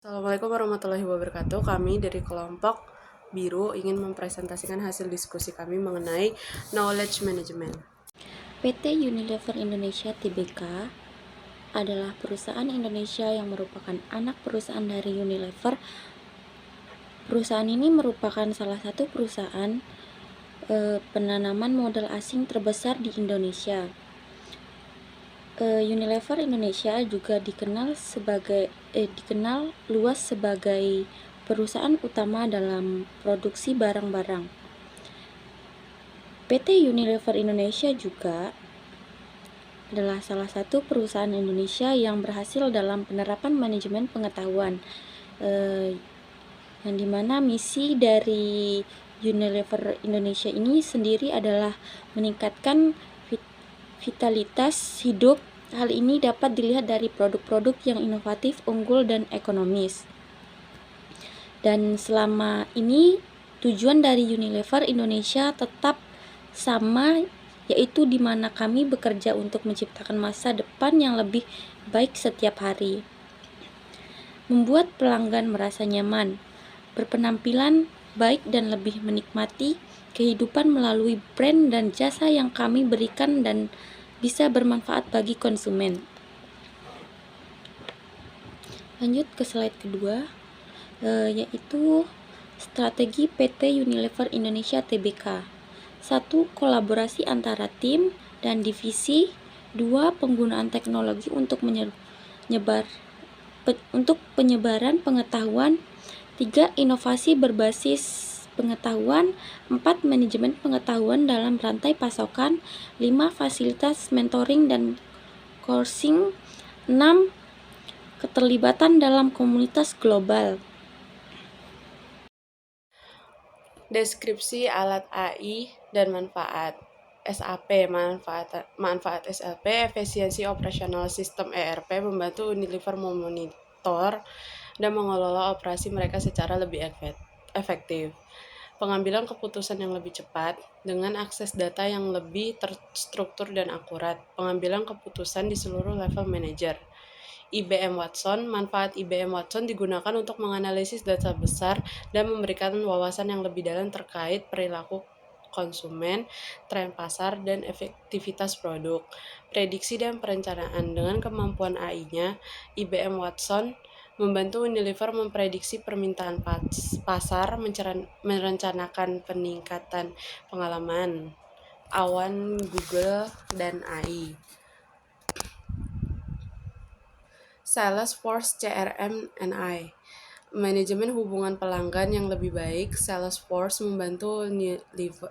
Assalamualaikum warahmatullahi wabarakatuh. Kami dari kelompok biru ingin mempresentasikan hasil diskusi kami mengenai knowledge management. PT Unilever Indonesia Tbk adalah perusahaan Indonesia yang merupakan anak perusahaan dari Unilever. Perusahaan ini merupakan salah satu perusahaan penanaman modal asing terbesar di Indonesia. Unilever Indonesia juga dikenal luas sebagai perusahaan utama dalam produksi barang-barang. PT Unilever Indonesia juga adalah salah satu perusahaan Indonesia yang berhasil dalam penerapan manajemen pengetahuan, yang dimana misi dari Unilever Indonesia ini sendiri adalah meningkatkan vitalitas hidup. Hal ini dapat dilihat dari produk-produk yang inovatif, unggul, dan ekonomis. Dan selama ini tujuan dari Unilever Indonesia tetap sama, yaitu di mana kami bekerja untuk menciptakan masa depan yang lebih baik setiap hari. Membuat pelanggan merasa nyaman, berpenampilan baik dan lebih menikmati kehidupan melalui brand dan jasa yang kami berikan dan bisa bermanfaat bagi konsumen. Lanjut ke slide kedua, yaitu strategi PT Unilever Indonesia Tbk. 1. Kolaborasi antara tim dan divisi. 2. Penggunaan teknologi untuk penyebaran pengetahuan. 3. Inovasi berbasis pengetahuan. 4. Manajemen pengetahuan dalam rantai pasokan. 5. Fasilitas mentoring dan coaching. 6. Keterlibatan dalam komunitas global. Deskripsi alat AI dan manfaat. SAP, manfaat SAP, efisiensi operasional sistem ERP membantu Unilever memonitor dan mengelola operasi mereka secara lebih efektif. Pengambilan keputusan yang lebih cepat dengan akses data yang lebih terstruktur dan akurat. Pengambilan keputusan di seluruh level manajer. IBM Watson, manfaat IBM Watson digunakan untuk menganalisis data besar dan memberikan wawasan yang lebih dalam terkait perilaku konsumen, tren pasar, dan efektivitas produk. Prediksi dan perencanaan. Dengan kemampuan AI-nya, IBM Watson membantu Unilever memprediksi permintaan pasar, merencanakan peningkatan pengalaman awan Google dan AI. Salesforce CRM and I. Manajemen hubungan pelanggan yang lebih baik. Salesforce membantu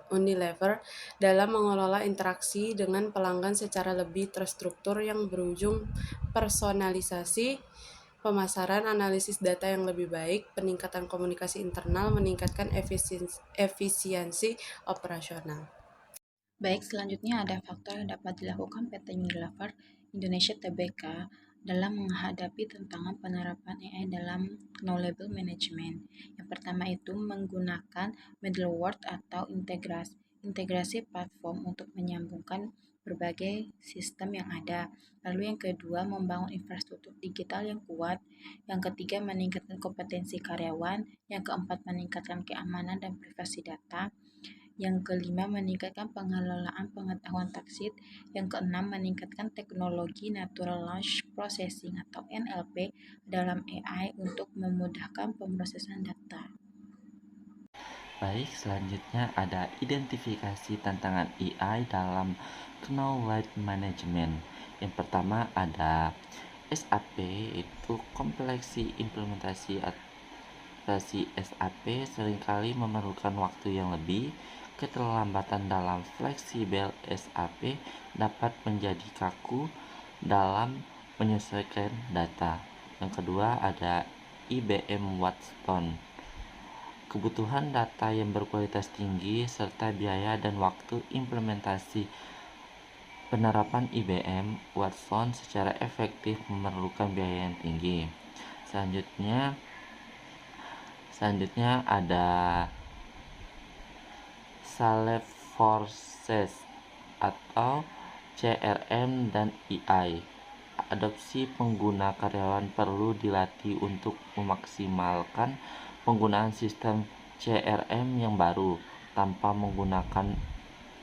Unilever dalam mengelola interaksi dengan pelanggan secara lebih terstruktur yang berujung personalisasi, pemasaran, analisis data yang lebih baik, peningkatan komunikasi internal, meningkatkan efisiensi operasional. Baik, selanjutnya ada faktor yang dapat dilakukan PT Unilever Indonesia Tbk dalam menghadapi tantangan penerapan AI dalam knowledge management. Yang pertama itu menggunakan middleware atau integrasi platform untuk menyambungkan berbagai sistem yang ada. Lalu yang kedua, membangun infrastruktur digital yang kuat. Yang ketiga, meningkatkan kompetensi karyawan. Yang keempat, meningkatkan keamanan dan privasi data. Yang kelima, meningkatkan pengelolaan pengetahuan taksit. Yang keenam, meningkatkan teknologi Natural Language Processing atau NLP dalam AI untuk memudahkan pemrosesan data. Baik, selanjutnya ada identifikasi tantangan AI dalam knowledge management. Yang pertama ada SAP, itu kompleksi implementasi SAP seringkali memerlukan waktu yang lebih. Keterlambatan dalam fleksibel SAP dapat menjadi kaku dalam menyesuaikan data. Yang kedua ada IBM Watson. Kebutuhan data yang berkualitas tinggi serta biaya dan waktu implementasi penerapan IBM Watson secara efektif memerlukan biaya yang tinggi. Selanjutnya ada Salesforce atau CRM dan AI. adopsi pengguna karyawan perlu dilatih untuk memaksimalkan penggunaan sistem CRM yang baru tanpa menggunakan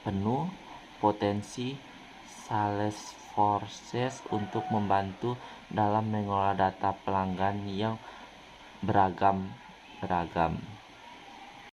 penuh potensi Salesforce untuk membantu dalam mengelola data pelanggan yang beragam.